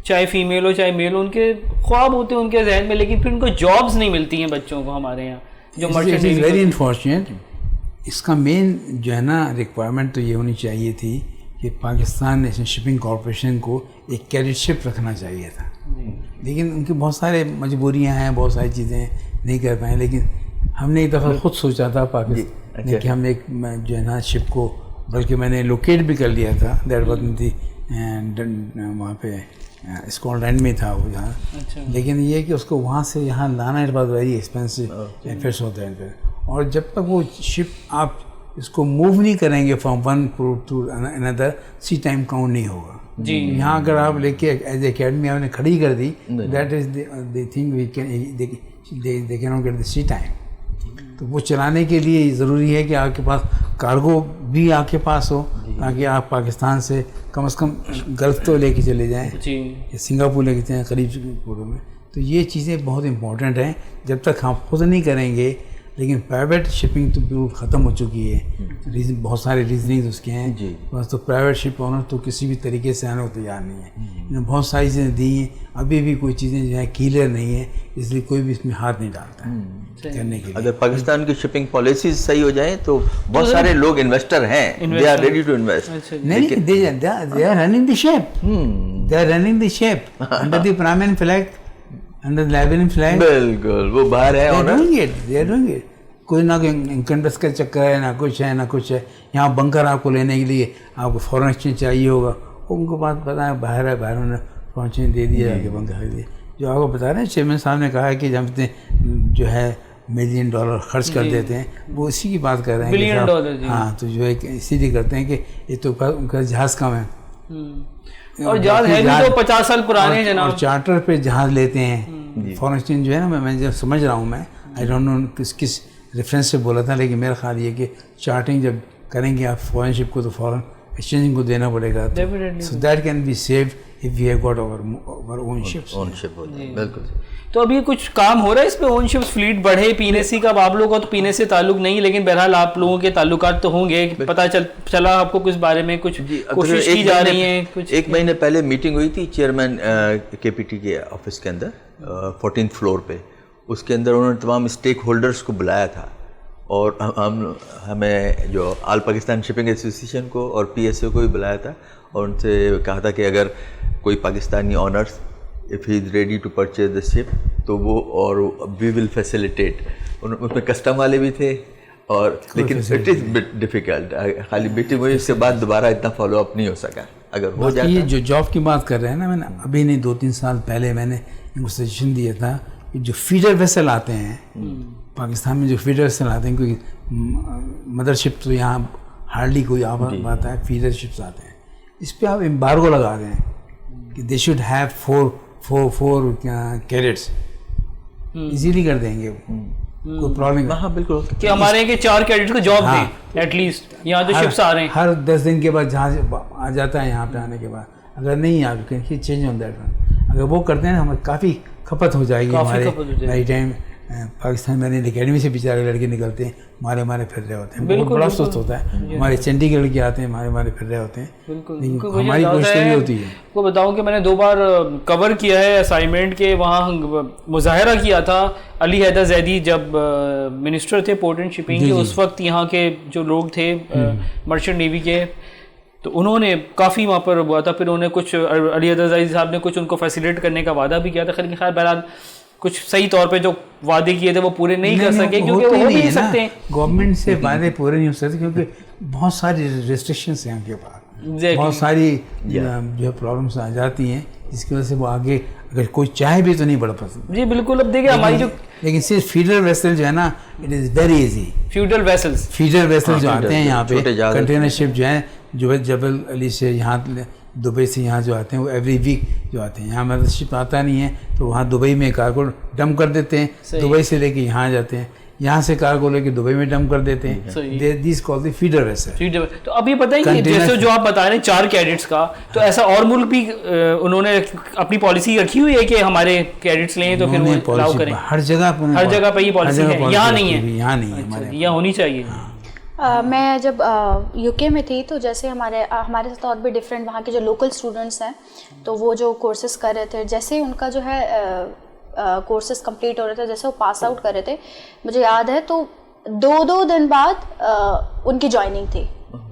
چاہے فیمیل ہو چاہے میل ہو, ان کے خواب ہوتے ہیں ان کے ذہن میں, لیکن پھر ان کو جابس نہیں ملتی ہیں بچوں کو ہمارے یہاں جو مرچنٹ نیوی. Very unfortunate. اس کا مین جو ہے نا ریکوائرمنٹ تو یہ ہونی چاہیے تھی کہ پاکستان نیشنل شپنگ کارپوریشن کو ایک کیڈٹ شپ رکھنا چاہیے تھا, لیکن ان کی بہت سارے مجبوریاں ہیں, بہت ساری چیزیں نہیں کر پائیں. لیکن ہم نے ایک دفعہ خود سوچا تھا پاکستان کہ ہم ایک جو ہے نا شپ کو, بلکہ میں نے لوکیٹ بھی کر لیا تھا, دیٹ واز تھی وہاں پہ اسکاٹ لینڈ میں تھا وہ جہاں. لیکن یہ کہ اس کو وہاں سے یہاں لانا it was very expensive affairs ہوتا ہے. اور جب تک وہ شپ آپ اس کو موو نہیں کریں گے فرام ون پورٹ ٹو اندر, سی ٹائم کاؤنٹ نہیں ہوگا. یہاں اگر آپ لے کے ایز اے اکیڈمی آپ نے کھڑی کر دی, that is the thing we can they can not get the sea time. تو وہ چلانے کے لیے ضروری ہے کہ آپ کے پاس کارگو بھی آپ کے پاس ہو, تاکہ آپ پاکستان سے کم از کم گلف تو لے کے چلے جائیں, سنگاپور لے کے جائیں قریب پوروں میں. تو یہ چیزیں بہت امپورٹنٹ ہیں. جب تک ہم خود نہیں کریں گے, لیکن پرائیویٹ شپنگ تو بالکل ختم ہو چکی ہے. ریزن بہت سارے ریزننگ اس کے ہیں. بس تو پرائیویٹ شپ آنر تو کسی بھی طریقے سے آنے کو تیار نہیں ہے. انہوں نے بہت ساری چیزیں دی ہیں, ابھی بھی کوئی چیزیں جو ہیں کلیئر نہیں ہیں, اس لیے کوئی بھی اس میں ہاتھ نہیں ڈالتا ہے کرنے کے لیے. اگر پاکستان کی شپنگ پالیسیز صحیح ہو جائیں تو بہت سارے لوگ انویسٹر ہیں, they are ready to invest. نہیں, they are running the ship. They are running the ship under the Brahmin flag, under the Liberian flag. بالکل وہ باہر ہے. They are doing it. کوئی نہ کوئی انکم ٹیکس کا چکر ہے, نہ کچھ ہے نہ کچھ ہے. یہاں بنکر آپ کو لینے کے لیے آپ کو فورن ایکسچینج چاہیے ہوگا, ان کو بات پتہ ہے باہر ہے, باہر انہوں نے فورن ایکسچینج دے دیا کہ بنکر خرید دیا. جو آپ کو بتا رہے ہیں چیئرمین صاحب نے کہا ہے کہ جب اتنے جو ہے $1 ملین خرچ کر دیتے ہیں, وہ اسی کی بات کر رہے ہیں $1 بلین. ہاں, تو جو ہے اسی لیے کرتے ہیں کہ یہ تو ان کا جہاز کم ہے, اور جہاز ہے بھی تو 50 سال پرانے جناب. اور چارٹر پہ جہاز لیتے ہیں. فورن ایکسچینج جو ہے نا, میں جب سمجھ رہا ہوں, میں آئی ڈونٹ نو کس ریفرنس سے بولا تھا, لیکن میرا خیال یہ کہ چارٹنگ جب کریں گے آپ فورن شپ کو تو فورن ایکسچینجنگ کو دینا پڑے گا, so that can be saved if we have got our own ships. بالکل. تو ابھی کچھ کام ہو رہا ہے اس پہ, اون شپس فلیٹ بڑھے. پینے سی کا آپ لوگوں کا تو پینے سے تعلق نہیں, لیکن بہرحال آپ لوگوں کے تعلقات تو ہوں گے, پتہ چلا آپ کو کچھ بارے میں کچھ کوشش کی جا رہی ہیں کچھ. 1 مہینے پہلے میٹنگ ہوئی تھی چیئرمین کے پی ٹی کے آفس کے اندر 14th فلور پہ. اس کے اندر انہوں نے تمام اسٹیک ہولڈرس کو بلایا تھا, اور ہمیں جو آل پاکستان شپنگ ایسوسیشن کو اور پی ایس اے کو بھی بلایا تھا, اور ان سے کہا تھا کہ اگر کوئی Pakistani honours if he is ready to purchase the ship تو وہ, اور we will facilitate. اس میں کسٹم والے بھی تھے, اور لیکن it is bit difficult. خالی میٹنگ ہوئی, اس کے بعد دوبارہ اتنا فالو اپ نہیں ہو سکا. اگر ہو جاتا, یہ جو جاب کی بات کر رہے ہیں نا, میں نے ابھی نہیں 2-3 سال پہلے میں نے ان کو سجیشن دیا تھا کہ جو فیڈر ویسل آتے ہیں پاکستان میں, جو فیڈر ویسل آتے ہیں, کیونکہ مدر شپ تو یہاں ہارڈلی کوئی آتا ہے, فیڈر شپس آتے ہیں, اس پہ آپ امبارگو لگا دیں کہ they should have 4 carrots, easily کر دیں گے, کوئی پرابلم نہیں. ہاں بالکل, کہ ہمارے کے 4 کیڈٹ کو جاب دیں ایٹ لیسٹ. یہاں تو شپس آ رہے ہیں ہر 10 دن کے بعد جہاز آ جاتا ہے یہاں پہ آنے کے بعد. اگر نہیں آپ کہیں چینج آن دیٹ ون, اگر وہ کرتے ہیں ہمیں کافی کھپت ہو جائے گی. ہمارے نئی ٹائم پاکستان میں اکیڈمی سے بیچارے لڑکے نکلتے ہیں, مارے پھر رہے ہوتے ہیں, بہت بڑا افسوس ہوتا ہے. ہمارے چنڈی گڑھ کے آتے ہیں, مارے پھر رہے ہوتے ہیں. بالکل. ہماری کوشش بھی ہوتی ہے. کو بتاؤں کہ میں نے 2 بار کور کیا ہے اسائنمنٹ کے, وہاں مظاہرہ کیا تھا علی حیدر زیدی جب منسٹر تھے پورٹ اینڈ شپنگ کے, اس وقت یہاں کے جو لوگ تھے مرچنٹ نیوی کے, تو انہوں نے کافی وہاں پر ہوا تھا. پھر انہوں نے کچھ علی حیدر زیدی صاحب نے کچھ ان کو فیسیلیٹ کرنے کا وعدہ بھی کیا تھا, خیر بہرحال کچھ صحیح طور پہ جو وعدے کیے تھے وہ پورے نہیں کر سکے, کیونکہ وہ ہو نہیں سکتے. گورنمنٹ سے وعدے پورے نہیں ہو سکتے کیونکہ بہت ساری ریسٹرکشنس ہیں ان کے پاس, بہت ساری جو پرابلمس آ جاتی ہیں, جس کی وجہ سے وہ آگے اگر کوئی چاہے بھی تو نہیں بڑھ پسند. جی بالکل. اب دیکھیں ہماری جو لیکن صرف فیڈر ویسل جو ہے نا, it is very easy. Feudal vessel جو آتے ہیں یہاں پہ کنٹینر شپ جو ہیں, جو جبل علی سے یہاں دبئی سے یہاں جو آتے ہیں, وہ ایوری ویک جو آتے ہیں. یہاں مدر شپ آتا نہیں ہے تو وہاں دبئی میں کارگو ڈمپ کر دیتے ہیں, دبئی سے لے کے یہاں جاتے ہیں, یہاں سے کارگو لے کے دبئی میں ڈمپ کر دیتے ہیں. These call the feeder vessel. تو اب یہ پتہ ہے کہ جیسے جو آپ بتا رہے ہیں 4 کیڈٹس کا, تو ایسا اور ملک بھی انہوں نے اپنی پالیسی رکھی ہوئی ہے کہ ہمارے کیڈٹس لیں تو پھر وہ الاؤ کریں. ہر جگہ پہ یہ پالیسی ہے, یہاں نہیں ہے. یہاں نہیں ہے, یہاں ہونی چاہیے. میں جب یو کے میں تھی تو جیسے ہمارے ساتھ اور بھی ڈفرینٹ وہاں کے جو لوکل اسٹوڈنٹس ہیں, تو وہ جو کورسز کر رہے تھے, جیسے ان کا جو ہے کورسز کمپلیٹ ہو رہے تھے, جیسے وہ پاس آؤٹ کر رہے تھے, مجھے یاد ہے تو 2 دن بعد ان کی جوائننگ تھی.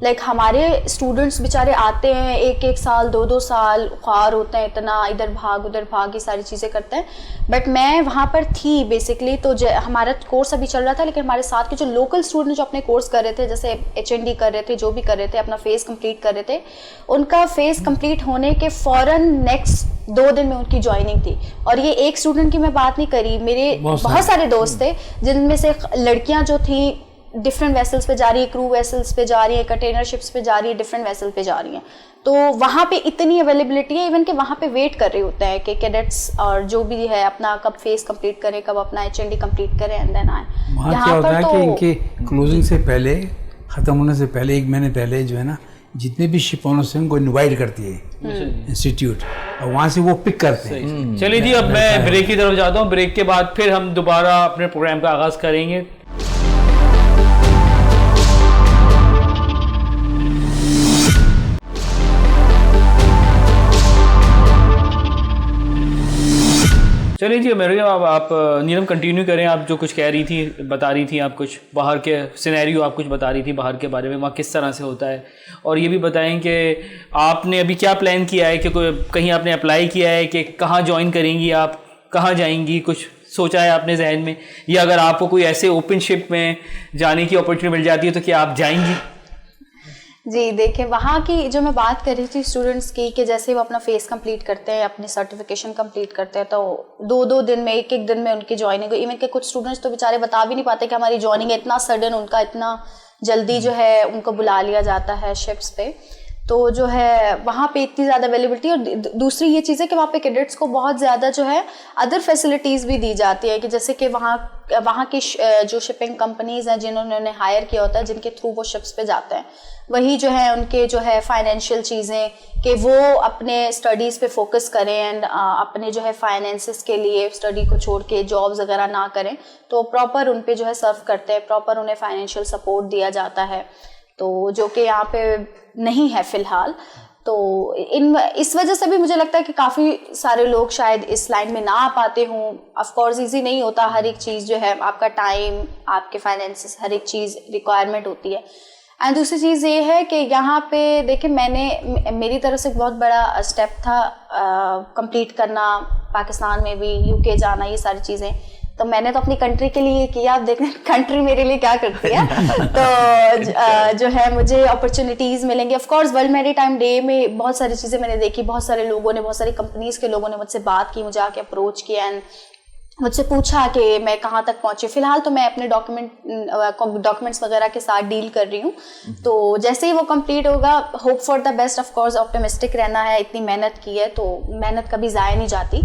لائک ہمارے اسٹوڈنٹس بیچارے آتے ہیں 1 سال 2 سال خوار ہوتے ہیں, اتنا ادھر بھاگ یہ ساری چیزیں کرتے ہیں. بٹ میں وہاں پر تھی بیسکلی, تو ہمارا کورس ابھی چل رہا تھا, لیکن ہمارے ساتھ کے جو لوکل اسٹوڈنٹ جو اپنے کورس کر رہے تھے, جیسے HND کر رہے تھے, جو بھی کر رہے تھے, اپنا فیز کمپلیٹ کر رہے تھے, ان کا فیز کمپلیٹ ہونے کے فوراً نیکسٹ 2 دن میں ان کی جوائننگ تھی. اور یہ ایک اسٹوڈنٹ کی میں بات نہیں کری, میرے بہت سارے دوست تھے جن میں سے لڑکیاں جو تھیں ڈفرینٹ ویسلس پہ جا رہی ہے, کرو ویسلس پہ جا رہی ہے, کنٹینر شپس پہ جا رہی ہے, ڈفرینٹ ویسل پہ جا رہی ہیں. تو وہاں پہ اتنی اویلیبلٹی ہے ایون کہ وہاں پہ ویٹ کر رہے ہوتے ہیں کہ کیڈٹس اور جو بھی ہے اپنا کب فیز کمپلیٹ کریں, کب اپنا HND کمپلیٹ کریں, اینڈ دین آئیں. وہاں کیا ہوتا ہے کہ ان کے کلوزنگ سے پہلے, ختم ہونے سے پہلے 1 مہینے پہلے جو ہے نا, جتنے بھی شپ اونرس ہیں ان کو انوائٹ کرتی ہے انسٹیٹیوٹ, اور وہاں سے وہ پک کرتے ہیں. چلیے جی, اب میں بریک کی طرف جاتا ہوں. بریک کے بعد پھر ہم دوبارہ اپنے پروگرام کا آغاز کریں گے. چلیے جی میرے آپ نیلم کنٹینیو کریں, آپ جو کچھ کہہ رہی تھی, بتا رہی تھی آپ کچھ باہر کے سینیریو, آپ کچھ بتا رہی تھی باہر کے بارے میں, وہاں کس طرح سے ہوتا ہے, اور یہ بھی بتائیں کہ آپ نے ابھی کیا پلان کیا ہے, کہ کہیں آپ نے اپلائی کیا ہے کہ کہاں جوائن کریں گی آپ, کہاں جائیں گی, کچھ سوچا ہے آپ نے ذہن میں, یا اگر آپ کو کوئی ایسے اوپن شپ میں جانے کی اپرچونیٹی مل جاتی ہے تو کیا آپ جائیں گی؟ جی دیکھیں, وہاں کی جو میں بات کر رہی تھی اسٹوڈنٹس کی, کہ جیسے وہ اپنا فیس کمپلیٹ کرتے ہیں, اپنی سرٹیفکیشن کمپلیٹ کرتے ہیں, تو 2 دن میں, 1 دن میں ان کی جوائننگ, ایون کہ کچھ اسٹوڈنٹس تو بیچارے بتا بھی نہیں پاتے کہ ہماری جوائننگ اتنا سڈن, ان کا اتنا جلدی جو ہے ان کو بلا لیا جاتا ہے شپس پہ. تو جو ہے وہاں پہ اتنی زیادہ اویلیبلٹی, اور دوسری یہ چیز ہے کہ وہاں پہ کیڈٹس کو بہت زیادہ جو ہے ادر فیسلٹیز بھی دی جاتی ہے, کہ جیسے کہ وہاں کی جو شپنگ کمپنیز ہیں جنہوں نے انہیں ہائر کیا ہوتا ہے, جن کے تھرو وہ شپس پہ جاتے ہیں, وہی جو ہے ان کے جو ہے فائنینشیل چیزیں, کہ وہ اپنے اسٹڈیز پہ فوکس کریں, اینڈ اپنے جو ہے فائنینسز کے لیے اسٹڈی کو چھوڑ کے جابز وغیرہ نہ کریں, تو پراپر ان پہ جو ہے سرو کرتے ہیں, پراپر انہیں فائنینشیل سپورٹ دیا جاتا ہے, تو جو کہ یہاں پہ نہیں ہے فی الحال. تو اس وجہ سے بھی مجھے لگتا ہے کہ کافی سارے لوگ شاید اس لائن میں نہ آ پاتے ہوں. آف کورس ایزی نہیں ہوتا, ہر ایک چیز جو ہے, آپ کا ٹائم, آپ کے فائنینسز, ہر ایک چیز ریکوائرمنٹ ہوتی ہے. اینڈ دوسری چیز یہ ہے کہ یہاں پہ دیکھیں, میری طرف سے بہت بڑا اسٹیپ تھا کمپلیٹ کرنا, پاکستان میں بھی, UK جانا, یہ ساری چیزیں. تو میں نے تو اپنی کنٹری کے لیے کیا, آپ دیکھ رہے ہیں کنٹری میرے لیے کیا کرتی ہے. تو جو ہے مجھے اپرچونیٹیز ملیں گی. آف کورس ورلڈ میری ٹائم ڈے میں بہت ساری چیزیں میں نے دیکھی, بہت سارے لوگوں نے, بہت ساری کمپنیز کے لوگوں نے مجھ سے بات کی, مجھے آ کے اپروچ کیا, اینڈ مجھ سے پوچھا کہ میں کہاں تک پہنچی. فی الحال تو میں اپنے ڈاکومنٹس وغیرہ کے ساتھ ڈیل کر رہی ہوں. تو جیسے ہی وہ کمپلیٹ ہوگا, hope for the best, of course optimistic رہنا ہے, اتنی محنت کی ہے تو محنت کبھی ضائع نہیں جاتی.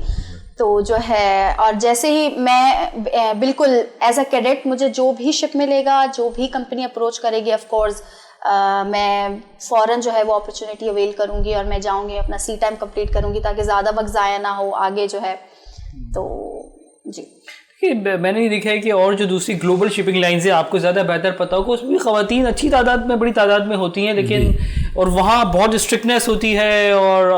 تو جو ہے, اور جیسے ہی میں بالکل ایز اے کیڈٹ, مجھے جو بھی شپ ملے گا, جو بھی کمپنی اپروچ کرے گی, آف کورس میں فوراً جو ہے وہ اپرچونیٹی اویل کروں گی, اور میں جاؤں گی, اپنا سی ٹائم کمپلیٹ کروں گی, تاکہ زیادہ وقت ضائع نہ ہو آگے جو ہے. تو جی میں نے یہ دیکھا ہے کہ اور جو دوسری گلوبل شپنگ لائنز ہیں, آپ کو زیادہ بہتر پتہ ہوگا, اس میں خواتین اچھی تعداد میں, بڑی تعداد میں ہوتی ہیں, لیکن اور وہاں بہت اسٹرکٹنیس ہوتی ہے, اور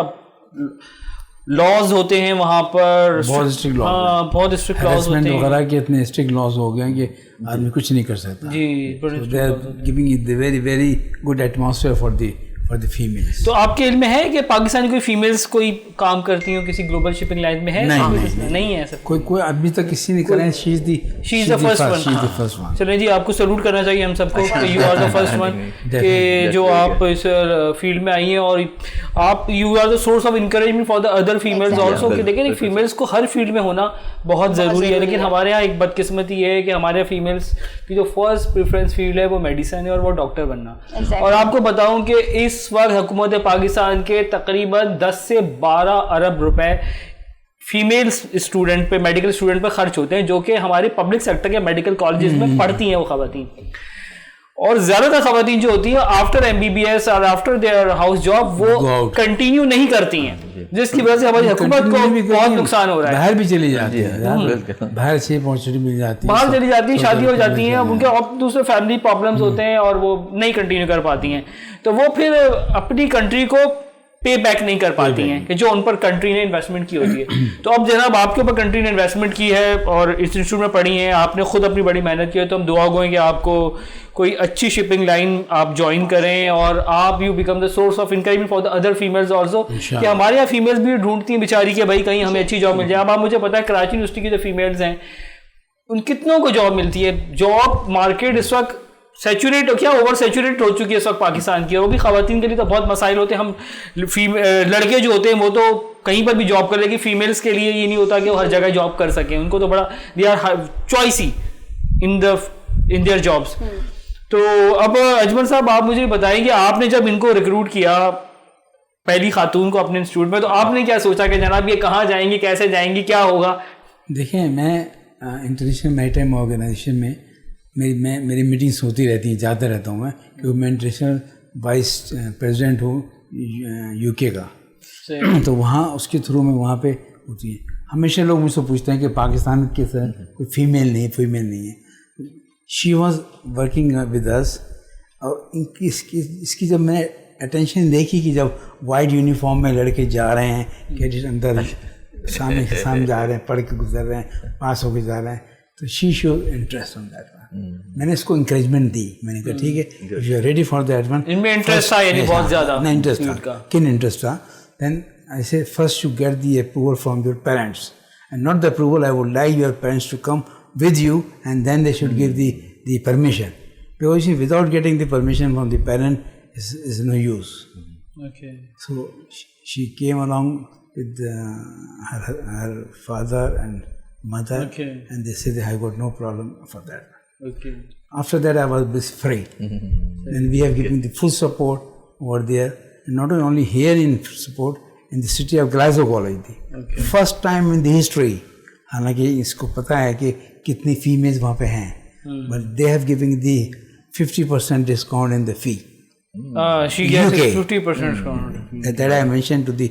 لاز ہوتے ہیں وہاں پر, بہت اسٹرکٹ لاز ہوتے ہیں وغیرہ کے, اتنے اسٹرکٹ لاز ہو گئے ہیں کہ آدمی کچھ نہیں کر سکتا. جی, they are giving a very very good atmosphere for the families. تو آپ کے علم میں ہے کہ پاکستانی کوئی فیمیلس کوئی کام کرتی ہوں کسی گلوبل شپنگ لائن میں ہے؟ نہیں ہے سر, کوئی ابھی تک کسی نے کرا ہے. شی از دا فرسٹ ون. چلیں جی, آپ کو سلوٹ کرنا چاہیے ہم سب کو کہ you are the first one, کہ جو آپ اس فیلڈ میں آئی ہیں, اور آپ you are the source of encouragement for the other females also. کہ دیکھیں فیمیلس کو ہر فیلڈ میں ہونا بہت ضروری ہے, لیکن ہمارے یہاں ایک بدقسمتی یہ ہے کہ ہمارے فیمیلس کی جو فرسٹ پریفرنس فیلڈ ہے وہ میڈیسن ہے, اور وہ ڈاکٹر بننا. اور آپ کو بتاؤں کہ اس وقت حکومت پاکستان کے تقریباً 10 سے 12 ارب روپے فیمیل اسٹوڈنٹ پہ, میڈیکل اسٹوڈنٹ پہ خرچ ہوتے ہیں, جو کہ ہمارے پبلک سیکٹر کے میڈیکل کالجز میں پڑھتی ہیں وہ خواتین. اور زیادہ تر خواتین جو ہوتی ہیں آفٹر MBBS اور آفٹر دیئر ہاؤس جاب وہ کنٹینیو نہیں کرتی ہیں, جس کی وجہ سے ہماری حکومت کو بہت نقصان ہو رہا ہے. باہر بھی چلی جاتی ہے, باہر سے اپارچونیٹی مل جاتی ہے, باہر چلی جاتی ہیں, شادی ہو جاتی ہیں, اب ان کے اور دوسرے فیملی پرابلمس ہوتے ہیں, اور وہ نہیں کنٹینیو کر پاتی ہیں, تو وہ پھر اپنی کنٹری کو پے بیک نہیں کر پاتی ہیں کہ جو ان پر کنٹری نے انویسٹمنٹ کی ہوتی ہے. تو اب جناب آپ کے اوپر کنٹری نے انویسٹمنٹ کی ہے اور انسٹیٹیوٹ میں پڑھی ہیں, آپ نے خود اپنی بڑی محنت کی ہے, تو ہم دعا گو ہیں کہ آپ کو کوئی اچھی شپنگ لائن آپ جوائن کریں, اور آپ you become the source of encouragement for the other females also. کہ ہمارے یہاں فیمیلز بھی ڈھونڈتی ہیں بیچاری کہ بھائی کہیں ہمیں اچھی جاب مل جائے. اب آپ مجھے پتا ہے کراچی یونیورسٹی کی جو فیمیلز ہیں ان کتنوں کو جاب ملتی ہے. جاب مارکیٹ اس وقت سیچوریٹ کیا اوور سیچوریٹ ہو چکی ہے اس وقت پاکستان کی, اور وہ بھی خواتین کے لیے تو بہت مسائل ہوتے ہیں. ہم لڑکے جو ہوتے ہیں وہ تو کہیں پر بھی جاب کر لیں گے, فیمیلس کے لیے یہ نہیں ہوتا کہ وہ ہر جگہ جاب کر سکیں, ان کو تو بڑا they are choosy in their jobs. تو اب اجمل صاحب آپ مجھے بتائیں کہ آپ نے جب ان کو ریکروٹ کیا پہلی خاتون کو اپنے انسٹیٹیوٹ میں, تو آپ نے کیا سوچا کہ جناب یہ کہاں جائیں گی, کیسے جائیں گی, کیا ہوگا؟ دیکھیں میں انٹرنیشنل میریٹائم آرگنائزیشن میں میری میٹنگس ہوتی رہتی ہیں, جاتا رہتا ہوں میں, کیونکہ میں انٹرنیشنل وائس پریزیڈنٹ ہوں UK کا, تو وہاں اس کے تھرو میں وہاں پہ ہوتی ہیں. ہمیشہ لوگ مجھ سے پوچھتے ہیں کہ پاکستان کے سر کوئی فیمیل نہیں ہے. She was working with us, اور اس کی جب میں نے اٹینشن دیکھی کہ جب وائٹ یونیفارم میں لڑکے جا رہے ہیں کہ اندر سامنے جا رہے ہیں, پڑھ کے گزر رہے ہیں, پاس ہو کے جا رہے ہیں, تو شی شو انٹرسٹ آن دیٹ ون. میں نے اس کو انکریجمنٹ دی, میں نے کہا ٹھیک ہے, if you are ready for that one. ان میں انٹرسٹ تھا یعنی بہت زیادہ انٹرسٹ تھا, کن انٹرسٹ تھا. Then I say first you get the approval from your parents, and not the approval, I would like your parents to come with you and then they should give the permission, because without getting the permission from the parent is no use. Okay. So she came along with her father and mother, Okay. and they said I got no problem for that. Okay. After that I was free. And we have given the full support over there, and not only here in support, in the city of Glasgow College. Okay. First time in the history, حالانکہ اس کو پتہ ہے کہ کتنی females وہاں پہ ہیں, but they have given the 50% discount in the fee. She gets UK. 50% discount. That I mentioned to the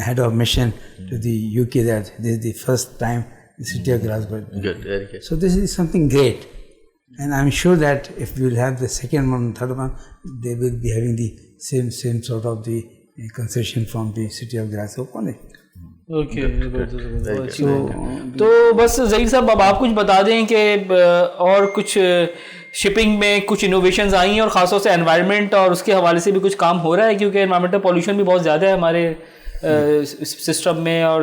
head of mission to the UK that this is the first time the city of Glasgow. Good, very good. So this is something great, and I'm sure that if we will have the second one, third one, they will be having the same sort of the concession from the city of Glasgow College. Okay. تو بس ظہیر صاحب اب آپ کچھ بتا دیں کہ اور کچھ شپنگ میں کچھ انوویشنز آئی ہیں, اور خاص طور سے انوائرمنٹ اور اس کے حوالے سے بھی کچھ کام ہو رہا ہے, کیونکہ انوائرمنٹل پولوشن بھی بہت زیادہ ہے ہمارے سسٹم میں, اور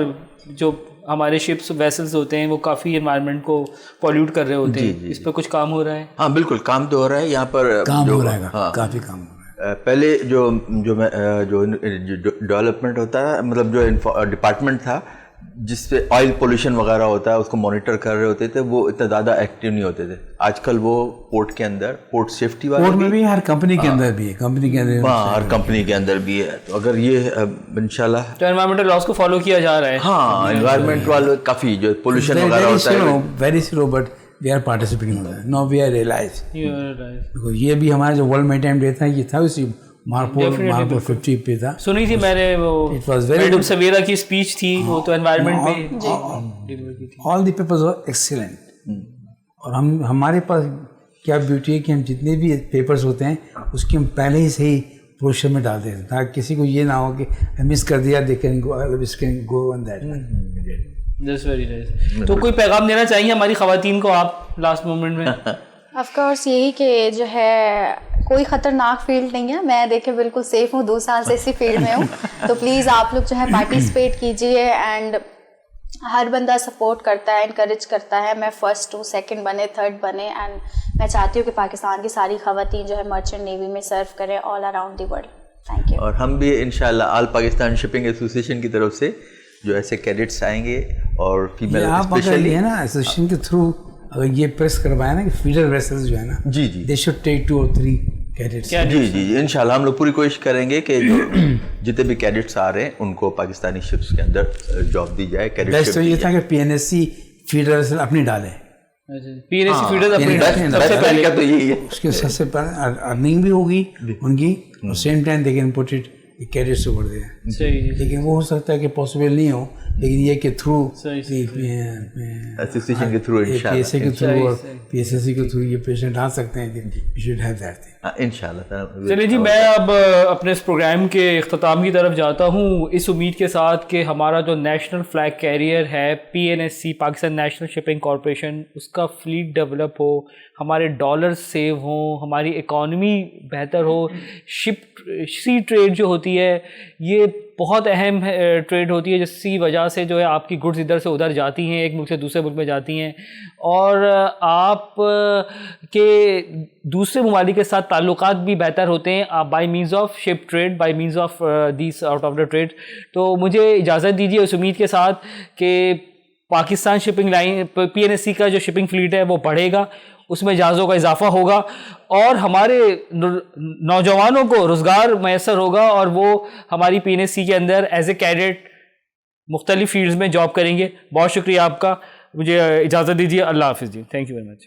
جو ہمارے شپس ویسلز ہوتے ہیں وہ کافی انوائرمنٹ کو پولیوٹ کر رہے ہوتے ہیں. اس پہ کچھ کام ہو رہا ہے؟ ہاں بالکل کام تو ہو رہا ہے یہاں پر, کام ہو رہا ہے, کافی کام ہو رہا ہے. پہلے جو ڈیولپمنٹ ہوتا ہے, مطلب جو ڈپارٹمنٹ تھا جس پہ آئل پولوشن وغیرہ ہوتا ہے اس کو مانیٹر کر رہے ہوتے تھے, وہ اتنا زیادہ ایکٹیو نہیں ہوتے تھے. آج کل وہ پورٹ کے اندر, پورٹ سیفٹی والے, پورٹ میں بھی, ہر کمپنی کے اندر بھی ہے, کمپنی کے اندر, ہاں ہر کمپنی کے اندر بھی ہے. تو اگر یہ انشاءاللہ تو انوائرمنٹل لاس کو فالو کیا جا رہا ہے. ہاں انوائرمنٹ والے کافی جو پولوشن وغیرہ ہوتا ہے, very slow, but we are participating in that. Now we are realized. Because یہ بھی ہمارا جو ورلڈ میریٹائم ڈے تھا یہ تھا اسی مارپور 50 پہ تھا. سنی تھی میں نے وہ میڈم سویرا کی اسپیچ تھی, وہ تو انوائرمنٹ پہ. All the papers were excellent. اور ہمارے پاس کیا بیوٹی ہے کہ ہم جتنے بھی پیپرز ہوتے ہیں اس کی ہم پہلے ہی صحیح پروشر میں ڈال دیتے ہیں, تاکہ کسی کو یہ نہ ہو کہ مس کر دیا, they can go on that. That's very nice. تو کوئی پیغام دینا چاہیے ہماری خواتین کو آپ لاسٹ مومنٹ میں؟ آف کورس یہی کہ جو ہے کوئی خطرناک فیلڈ نہیں ہے, میں دیکھے بالکل سیف ہوں, 2 سال سے اسی فیلڈ میں ہوں. تو پلیز آپ لوگ جو ہے پارٹیسپیٹ کیجیے, اینڈ ہر بندہ سپورٹ کرتا ہے, انکریج کرتا ہے. میں فرسٹ ہوں, سیکنڈ بنے, تھرڈ بنے, اینڈ میں چاہتی ہوں کہ پاکستان کی ساری خواتین جو ہے مرچنٹ نیوی میں سرو کریں all around the world. Thank you. اور ہم بھی انشاءاللہ آل پاکستان شپنگ ایسوسیشن کی طرف سے جو ایسے کیڈٹس آئیں گے, اور فیمیل اسپیشلی ہے نا ایسوسیشن کے تھرو اگر یہ پریس کروایا نا کہ فیڈر ویسلز جو ہے نا, جی جی they should take 2 or 3 cadets. جی جی انشاءاللہ ہم لوگ پوری کوشش کریں گے کہ جو جتنے بھی کیڈٹس آ رہے ہیں ان کو پاکستانی شپس کے اندر جاب دی جائے. بیسٹ تو یہ تھا کہ P N S C feeder vessel اپنی ڈالے, P N S C feeder اپنی سب سے پہلے کا تو یہی ہے, اس کے سب سے پہلے ارننگ بھی ہوگی ان کی, اور same time they can put it cadets over there. لیکن وہ ہو سکتا ہے کہ پاسبل نہیں ہو, لیکن یہ کہ تھرو ایسوسیشن کے تھرو پی ایس سی کے تھرو اور پی ایس ایس سی کے تھرو یہ پیشنٹ آ سکتے ہیں کہ you should have that thing. انشاءاللہ. چلیے جی, میں اب اپنے اس پروگرام کے اختتام کی طرف جاتا ہوں, اس امید کے ساتھ کہ ہمارا جو نیشنل فلیگ کیریئر ہے P N S C, Pakistan national shipping corporation, اس کا فلیٹ ڈیولپ ہو, ہمارے ڈالر سیو ہوں, ہماری اکانومی بہتر ہو. سی ٹریڈ جو ہوتی ہے یہ بہت اہم ٹریڈ ہوتی ہے, جس کی وجہ سے جو ہے آپ کی گڈس ادھر سے ادھر جاتی ہیں, ایک ملک سے دوسرے ملک میں جاتی ہیں, اور آپ کے دوسرے ممالک کے ساتھ تعلقات بھی بہتر ہوتے ہیں by means of ship trade, by means of this out of the trade. تو مجھے اجازت دیجیے اس امید کے ساتھ کہ Pakistan shipping line P N S C کا جو شپنگ فلیٹ ہے وہ بڑھے گا, اس میں جہازوں کا اضافہ ہوگا, اور ہمارے نوجوانوں کو روزگار میسر ہوگا, اور وہ ہماری پی این ایس سی کے اندر ایز اے کیڈٹ مختلف فیلڈز میں جاب کریں گے. بہت شکریہ آپ کا, مجھے اجازت دیجیے. اللہ حافظ جی. Thank you very much.